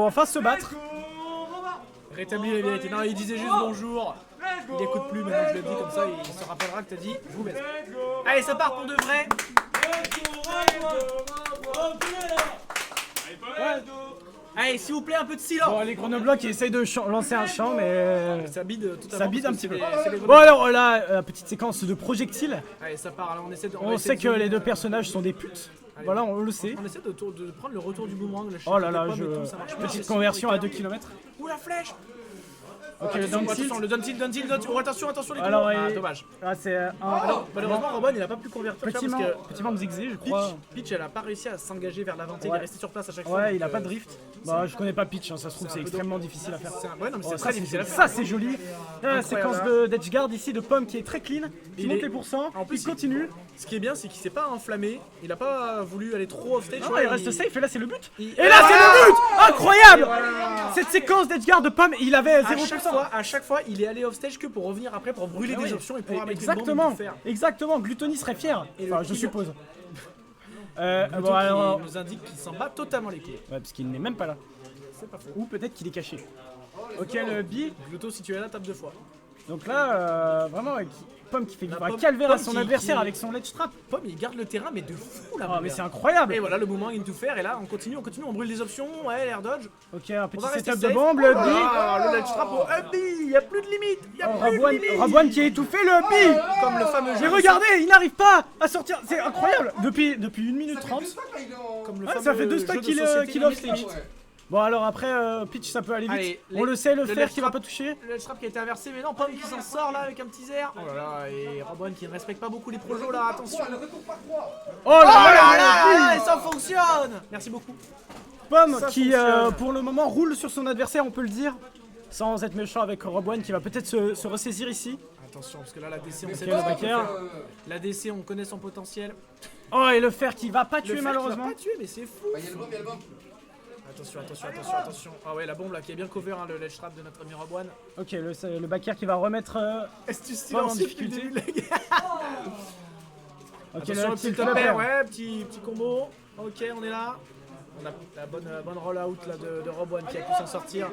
enfin se battre. Rétablis la vérité. Non, il disait juste bonjour. Il écoute plus, maintenant je le dis comme ça, il se rappellera que t'as dit je vous baisse. Allez, ça part pour de vrai. Allez, s'il vous plaît, un peu de silence. Bon, les Grenoblois qui essayent de lancer un chant, mais Ça bide tout à ça bide un petit peu. Bon, Bon alors là, petite séquence de projectiles. allez, ça part. Alors, on essaie de. On sait que les deux personnages sont des putes. Voilà, on le sait. On essaie de prendre le retour du boomerang. Oh là là, petite conversion à 2 km. Ouh, la flèche. Ok, le down tilt. Le down tilt. Oh, attention les Alors, combos. Ah, dommage. Ah, c'est un Malheureusement, Robon il a pas pu convertir petit parce que manque zigzag, je crois. Peach elle a pas réussi à s'engager vers l'avant, il est resté sur place à chaque fois. Ouais, il a pas de drift. Bah, je connais pas Peach, hein, ça se trouve, c'est extrêmement difficile à faire. Ouais, non, mais c'est Oh, très difficile à faire. ça, c'est joli. La séquence d'edge guard ici de Pomme qui est très clean, qui monte les pourcents, en plus, il continue. Ce qui est bien, c'est qu'il s'est pas enflammé, il a pas voulu aller trop off stage. Non, il reste safe et là, c'est le but. Et là, c'est le but. Incroyable. Cette séquence d'edge guard de Pomme, il avait 0%. À chaque fois, il est allé off stage que pour revenir après pour brûler des options et pouvoir mettre une bombe Exactement, et tout faire. exactement. Gluttony serait fier. Enfin, je suppose. Bon, alors, il nous indique qu'il s'en bat totalement les couilles. Ouais, parce qu'il n'est même pas là. C'est pas faux. Ou peut-être qu'il est caché. Ok, le B. Gluto, si tu es là, tape 2 fois. Donc là, vraiment, avec Pomme qui fait vivre un Pomme- calvaire à Pomme son qui- adversaire qui- avec son ledge trap. Pomme, il garde le terrain, mais de fou là. Ah, mon mais gars. c'est incroyable. Et voilà le mouvement into faire, et là on continue, on brûle des options, ouais, l'air dodge. Ok, un petit va rester setup de safe. bombe, le B. Ah, le ledge trap au up B, il y a plus de limite, il y a plus de limite. Rabouane qui est étouffé, le B. Comme le fameux Et jeu. regardez, il n'arrive pas à sortir. C'est incroyable. Depuis 1 minute 30. Comme le Ouais, fameux ça fait 2 jeu stocks de qu'il société off limite. stage. Bon, alors après, Peach, ça peut aller vite. Allez, On le sait, le le fer ledge qui va trap- pas toucher. Le ledge trap qui a été inversé, mais non, Pomme qui s'en sort là avec un petit air. Oh là là, et Robon qui ne respecte pas beaucoup les projos là, attention. Oh là là, là, et ça fonctionne. Merci beaucoup. Pomme Ça qui, fonctionne. pour le moment, roule sur son adversaire, on peut le dire. Sans être méchant avec Rob One qui va peut-être se ressaisir ici. Attention, parce que là, la DC, on Ok, sait le pas. backer. La DC, on connaît son potentiel. Oh, et le fer qui va pas Le tuer fer malheureusement. qui va pas tuer, mais c'est fou. Attention. Ah ouais, la bombe là qui est bien cover, hein, le ledge trap de notre ami Rob One. Ok, le backer qui va remettre. Est-ce que tu Pomme en silencies depuis le difficulté. début, les gars? Ok, Attention, le petit tilt upper, flapper. ouais, petit combo. Ok, on est là. On a la bonne roll-out là de Rob One qui a pu s'en sortir.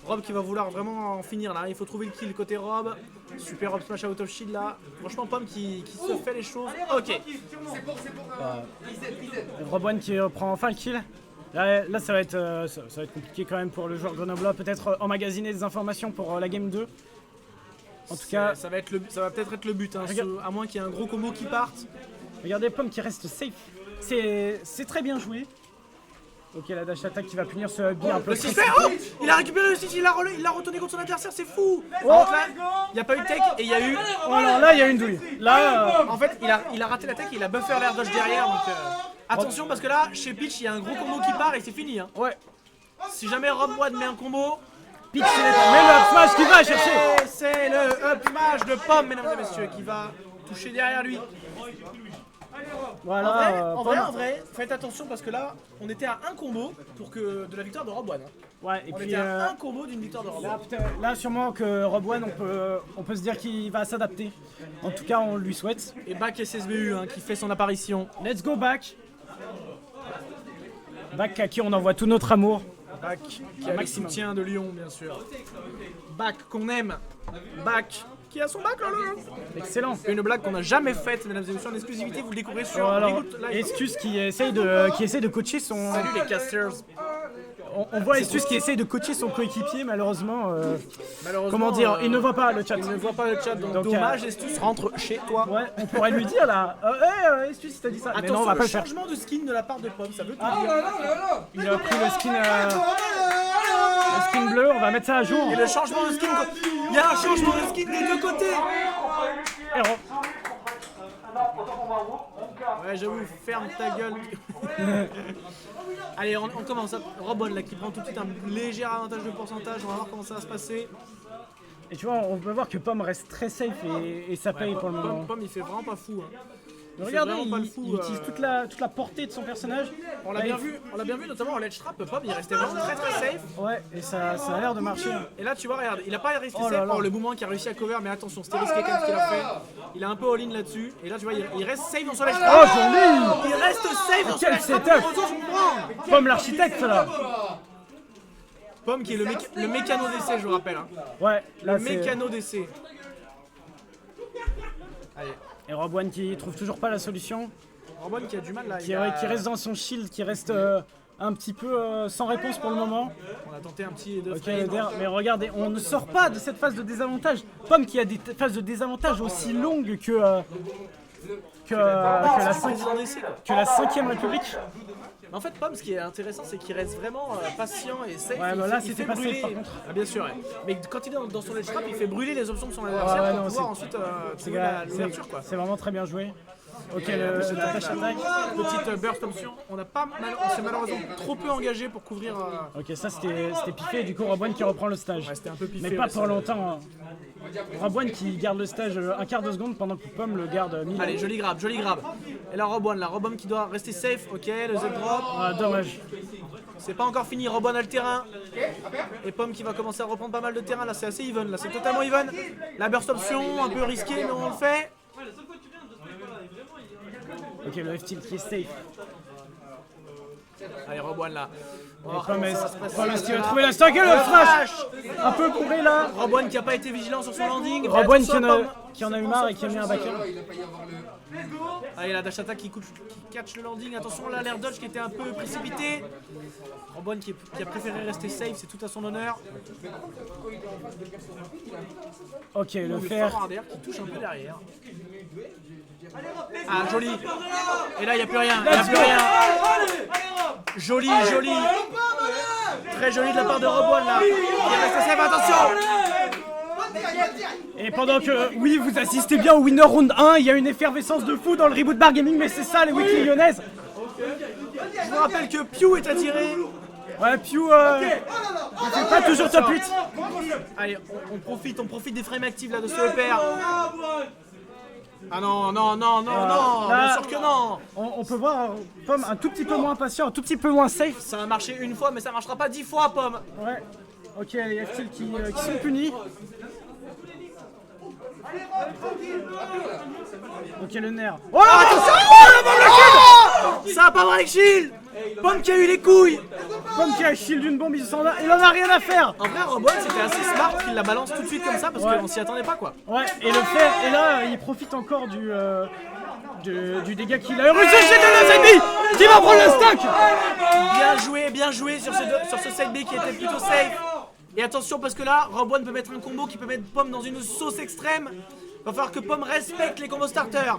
Rob qui va vouloir vraiment en finir là, il faut trouver le kill côté Rob. Super Rob smash out of shield là. Franchement, Pomme qui se fait les choses. Ok. Rob One qui prend enfin le kill. Là ça va être compliqué quand même pour le joueur grenoblois. Peut-être emmagasiner des informations pour la game 2. En tout cas, ça va peut-être être le but, hein, Regarde. à moins qu'il y ait un gros combo qui parte. regardez Pomme qui reste safe. C'est très bien joué. Ok, la dash attack qui va punir ce B un peu. Le 6 oh, il a récupéré le 6, il l'a retourné contre son adversaire, c'est fou. Par contre, là, il n'y a pas eu de tech et il y a eu. Oh, alors là, il y a une douille. Là, En fait, il a raté la tech et il a buffer l'air dodge derrière. Donc attention parce que là, chez Peach, il y a un gros combo qui part et c'est fini. Hein. ouais. Si jamais Rob One met un combo, Peach, mais le up smash qui va chercher. et c'est le up smash de Pomme, mesdames et messieurs, qui va toucher derrière lui. Voilà. En vrai, faites attention parce que là, on était à un combo de la victoire de Rob One. Hein. Ouais, et On puis était à un combo d'une victoire de Rob One. là, sûrement que Rob One, on peut se dire qu'il va s'adapter. En tout cas, on lui souhaite. Et Back SSBU hein, qui fait son apparition. Let's go back. Back à qui on envoie tout notre amour. Back qui a le maximum. soutien de Lyon, bien sûr. Back qu'on aime. Back qui a son bac là. Excellent. Une blague qu'on n'a jamais faite, mesdames et messieurs, en exclusivité, vous le découvrez sur Alors, Reboot Live. Estus qui essaye de coacher son. Salut les casters. On voit Estus qui essaye de coacher son coéquipier, malheureusement. Malheureusement, Comment dire, il ne voit pas le chat. il ne voit pas le chat, donc Donc, dommage, Estus rentre chez toi. Ouais, on pourrait lui dire là. Estus, il t'a dit ça. Mais Attention, non, on va le pas le faire. changement de skin de la part de Pomme, ça veut tout Ah, dire. Il a pris le skin bleu, on va mettre ça à jour. Et le changement de skin, il y a un changement de skin des deux côtés. Héros. Ouais, j'avoue, ferme ta gueule. Allez, on commence. Robon là qui prend tout de suite un léger avantage de pourcentage. On va voir comment ça va se passer. Et tu vois, on peut voir que Pomme reste très safe et ça paye pour le moment. Pomme, il fait vraiment pas fou. Hein. Mais regardez, vraiment pas le il fou, utilise toute la portée de son personnage. On l'a bien vu, notamment en ledge trap. Pomme, il restait vraiment très très safe. Ouais, et ça a l'air de marcher. Et là, tu vois, regarde, il a pas resté Oh là safe. là. Oh, le boomerang qui a réussi à cover, mais attention, c'était risqué quand même ce qu'il a fait. Il a un peu all-in là-dessus. Et là, tu vois, il reste safe dans son ledge Oh, trap. joli! Il reste safe dans son Quel ledge trap. setup! Il retourne son boomerang. Pomme l'architecte là! Pomme qui est le mécano d'essai, je vous rappelle. Hein. Ouais, là Le c'est... mécano d'essai. Allez. Et Rob One qui trouve toujours pas la solution. Robon qui a du mal là. Qui reste dans son shield, qui reste un petit peu sans réponse pour le moment. On a tenté un petit de Ok, frame. mais regardez, on ne sort pas de cette phase de désavantage. Pomme qui a des phases de désavantage aussi longues que la président d'essai, quoi. 5ème République. Mais en fait, Pomme, ce qui est intéressant, c'est qu'il reste vraiment patient et safe. Ouais, bah là, c'était fait pas safe, brûler- par contre. Ah, bien sûr, ouais. Mais quand il est dans son edge trap, il fait brûler les options de son adversaire ouais, pour non, pouvoir c'est- ensuite C'est trouver l'ouverture, quoi. c'est vraiment très bien joué. Ok, le dash attack. Petite burst option. On s'est malheureusement trop peu engagé pour couvrir. Ok, ça c'était piffé. Du coup, Rob One qui reprend le stage. Ouais, c'était un peu piffé. Mais pas ouais, pour ça. longtemps. Rob One qui garde le stage un quart de seconde pendant que Pomme le garde 1000. Allez, joli grab, joli grab. Et là, Robon, là, Robon qui doit rester safe. Ok, le Z drop. Ah, dommage. C'est pas encore fini, Robon a le terrain. Et Pomme qui va commencer à reprendre pas mal de terrain. Là, c'est assez even. Là, c'est totalement even. La burst option, un peu risqué, mais on le fait. Ok, le F-tilt qui est safe. Allez, Robon là. On va voir Pomme comment ça va se passer. est-ce qu'il va trouver la stack et le smash. Un peu bourré là. Robon qui a pas été vigilant sur son landing. Rob One Attention, qui en a eu marre et qui a mis un backer. Allez, la dash attack qui catch le landing. Attention, là, l'air dodge qui était un peu précipité. Robon qui a préféré rester safe, c'est tout à son honneur. Ok, le Le fer. fort qui touche un peu derrière. Ah, joli. Et là, il n'y a plus rien. Il n'y a plus rien. Joli, joli. Très joli de la part de Robon là. Il reste safe, attention. Et pendant que, oui, vous assistez bien au winner round 1, il y a une effervescence de fou dans le reboot bar gaming, mais c'est ça les weekly lyonnaises. Je vous rappelle que Pew est attiré. Ouais, Pew, c'est pas toujours top 8. Allez, on profite des frames actifs là de ce EPR. Ah non, non, non, non, non, là- bien sûr que non. On peut voir Pomme un tout petit peu moins patient, un tout petit peu moins safe. Ça a marché une fois, mais ça marchera pas 10 fois, Pomme. Ouais. Ok, les F-tilt qui sont punis. Ok, le nerf. Oh là, attention! Ça a pas break shield. Pomme qui a eu les couilles. Pomme qui a shield d'une bombe, il en a rien à faire. En vrai, Robon, c'était assez smart qu'il la balance tout de suite comme ça parce Ouais. qu'on s'y attendait pas, quoi. Ouais, et le fer, et là, il profite encore du dégât qu'il a eu. Recherché de la ennemis qui va prendre le stack. Bien joué sur ce side B qui était plutôt safe. Et attention parce que là, Robon peut mettre un combo qui peut mettre Pomme dans une sauce extrême. Va falloir que Pomme respecte les combos starters.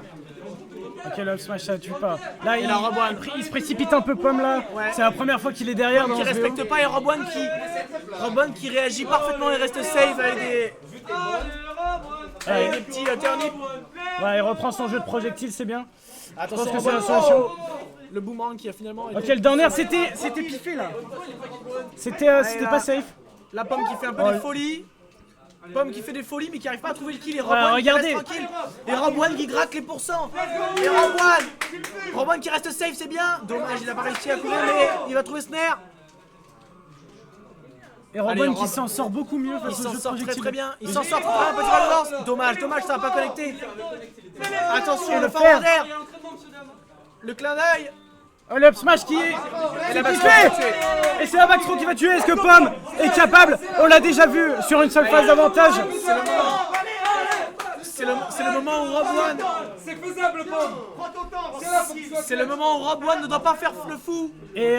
Ok, le up smash ça tue pas. Là, là, Rob One. il se précipite un peu Pomme là. Ouais. C'est la première fois qu'il est derrière dans Qui ce respecte VO. pas et Robon qui réagit parfaitement et reste safe avec des petits turnips. Ouais, il reprend son jeu de projectile, c'est bien. Attention, Je pense que c'est la Robon. solution. Le boomerang qui a finalement été... Ok, le down air, c'était piffé là. C'était là. pas safe. La Pomme qui fait un peu des folies. Pomme qui fait des folies mais qui arrive pas à trouver le kill et Robon qui regardez. reste tranquille. Et Robon qui gratte les pourcents. Et Robon qui reste safe, c'est bien. Dommage, il a pas réussi à courir mais il va trouver Snare. Et Robon Allez, qui Rob. s'en sort beaucoup mieux Il face au s'en jeu de sort très projectile. très bien. Il s'en sort très bien, petit ball de lance. Dommage, ça va pas connecté. Attention, Et le le forward fer. air. Le clin d'œil. Oh, le up smash qui est Et c'est la back piffé. throw qui va tuer. Et c'est la back throw qui va tuer. Est-ce que Pomme est capable? On l'a déjà vu sur une seule phase d'avantage. C'est le moment où Rob One. C'est faisable, Pomme. C'est le moment où Rob One ne doit pas faire le fou. Et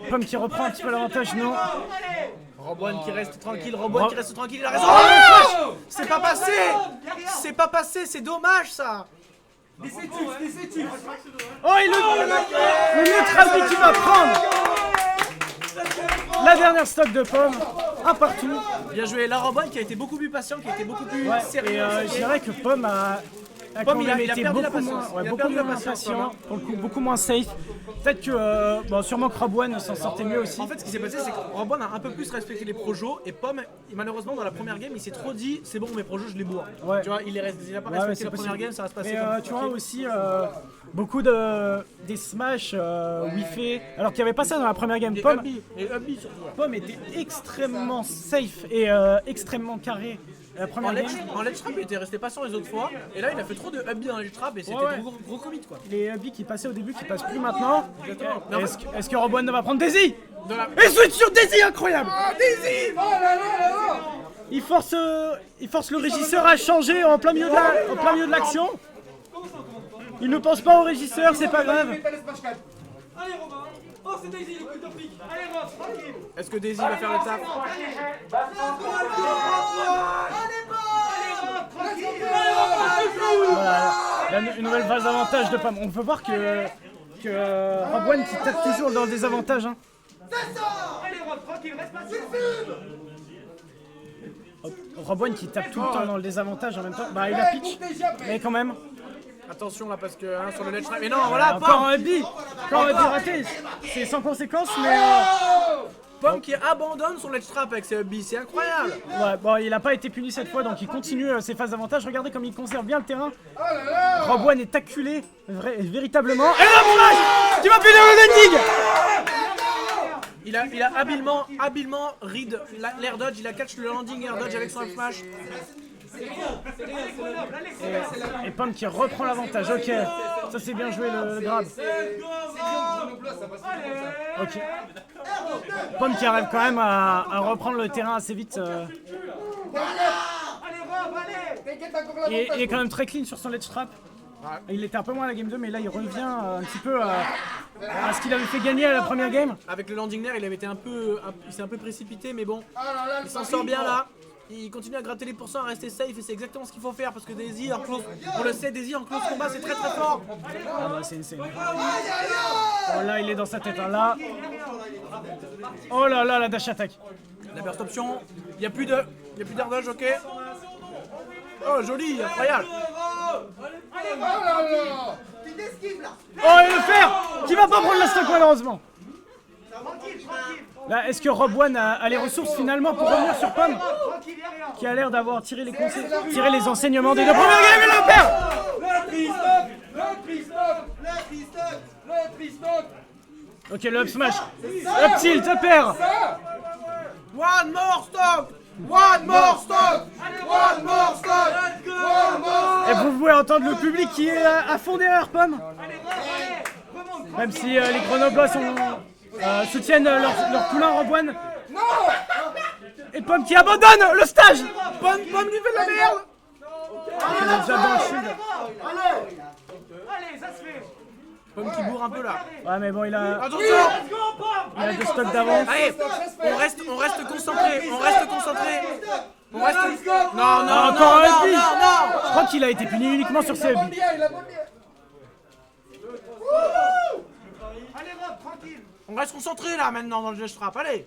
Pomme qui reprend un petit peu l'avantage, non? Rob One qui reste tranquille, Rob One Rob- qui reste tranquille, il a raison. C'est pas passé, c'est dommage ça. Des sétifs. Oh, et le neutral B qui va prendre la dernière stock de Pomme. Un partout. Bien joué, là Rob One qui a été beaucoup plus patient, qui a été beaucoup plus Ouais, sérieux. et je dirais que Pomme a quand Pomme, il a même été perdu la beaucoup patience. moins, ouais, Il a beaucoup perdu la moins patience, patient, Pomme, pour le coup, beaucoup moins safe. Peut-être que, bon, sûrement que Rob One s'en sortait mieux aussi. En fait, ce qui s'est passé, c'est que Rob One a un peu plus respecté les projos et Pomme, malheureusement, dans la première game, il s'est trop dit c'est bon, mes projos, je les bourre. Ouais. Tu vois, il a pas Ouais, respecté c'est la possible. première game, ça va se passer Mais comme tu vois ok. aussi beaucoup des smash Wi-Fi, alors qu'il n'y avait pas ça dans la première game. Et Pomme, Hubby surtout. Ouais. Pomme était extrêmement safe et extrêmement carré la En première game. ledge trap, il était resté patient les autres fois, et là il a fait trop de hubby dans ledge trap et c'était Ouais. gros commit quoi. Les hubby qui passaient au début qui passent plus maintenant. Exactement. Mais en Est-ce que Rob One ne va prendre Daisy? Et switch sur Daisy, incroyable. Daisy. Oh là là là là. Il force le régisseur à changer en plein milieu de l'action. Il ne pense pas au régisseur, c'est pas grave. Allez Robin. Oh c'est Daisy le coup de pique. Allez Rob, tranquille. Est-ce que Daisy va faire le taf? Voilà, une nouvelle phase d'avantage de Pam. On peut voir que Rob One qui tape toujours dans le désavantage. Hein. Allez Rob, tranquille, reste pas Rob One qui tape tout le temps dans le désavantage en même temps. Bah il a pitch, mais quand même. Attention là parce que sur le ledge trap. Mais non, voilà, Encore un bi. Encore un bi raté. C'est sans conséquence, mais. Pomme qui abandonne son ledge trap avec ses hubbies, c'est incroyable. Ouais, bon, il a pas été puni cette fois, donc il continue ses phases d'avantage. Regardez comme il conserve bien le terrain. Rob One est acculé, véritablement. Et le flash qui va punir le landing. Il a habilement read l'air dodge, il a catch le landing air dodge avec son up smash. Et Pom qui reprend l'avantage, ok. Ça c'est bien joué le grab. Ok. Pom qui arrive quand même à reprendre le terrain assez vite. Il est quand même très clean sur son ledge trap. Il était un peu moins à la game 2, mais là il revient un petit peu à ce qu'il avait fait gagner à la première game. Avec le landing nair, il s'est un peu précipité, mais bon, il s'en sort bien là. Il continue à gratter les pourcents, à rester safe et c'est exactement ce qu'il faut faire parce que Daisy en close, on le sait, Daisy en close combat c'est très fort. Ah bah c'est insane. Oh là il est dans sa tête, hein, là. Oh là là la dash attack. La burst option, il n'y a plus d'air dodge, ok. Oh joli, incroyable. Oh et le fer qui va pas prendre la stock malheureusement. Là, est-ce que Rob One a les ressources finalement pour revenir sur Pom qui a l'air d'avoir tiré les enseignements des deux premières games et le perd. Ok, le up smash. Up tilt, te perd. One more stock. One more stock. One more stock. One more. Et vous pouvez entendre le public qui est à fond derrière Pom. Même si les Grenoblois soutiennent leur poulain Rob One. Et Pom qui abandonne le stage. Pom lui fait de la merde. Il est déjà dans le shield. Allez, ça se fait. Pom qui bourre un peu là. Ouais mais bon il a Attention. il a deux stocks d'avance. Allez, on reste concentré. Non, Encore un hubby. non. Je crois qu'il a été puni uniquement sur ses hubbies. Allez Rob, tranquille. On reste concentré là maintenant dans le ledge trap, allez.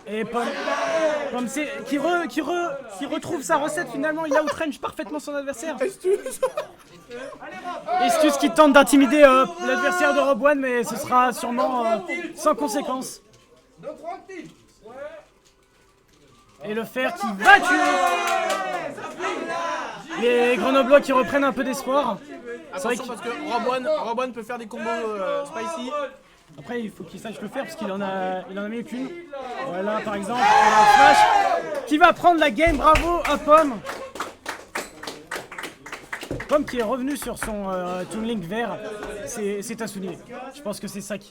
Et Pom qui retrouve sa recette finalement, il outrange parfaitement son adversaire. Estus qui tente d'intimider l'adversaire de Rob One, mais ce sera sûrement sans conséquence. Et le fer qui va tuer les Grenoblois qui reprennent un peu d'espoir. Attention parce que Rob One peut faire des combos spicy. Après il faut qu'il sache le faire parce qu'il en a mis qu'une. Voilà par exemple, un flash qui va prendre la game, bravo à Pom. Pom qui est revenu sur son Toon Link vert, c'est à souligner. Je pense que c'est ça qui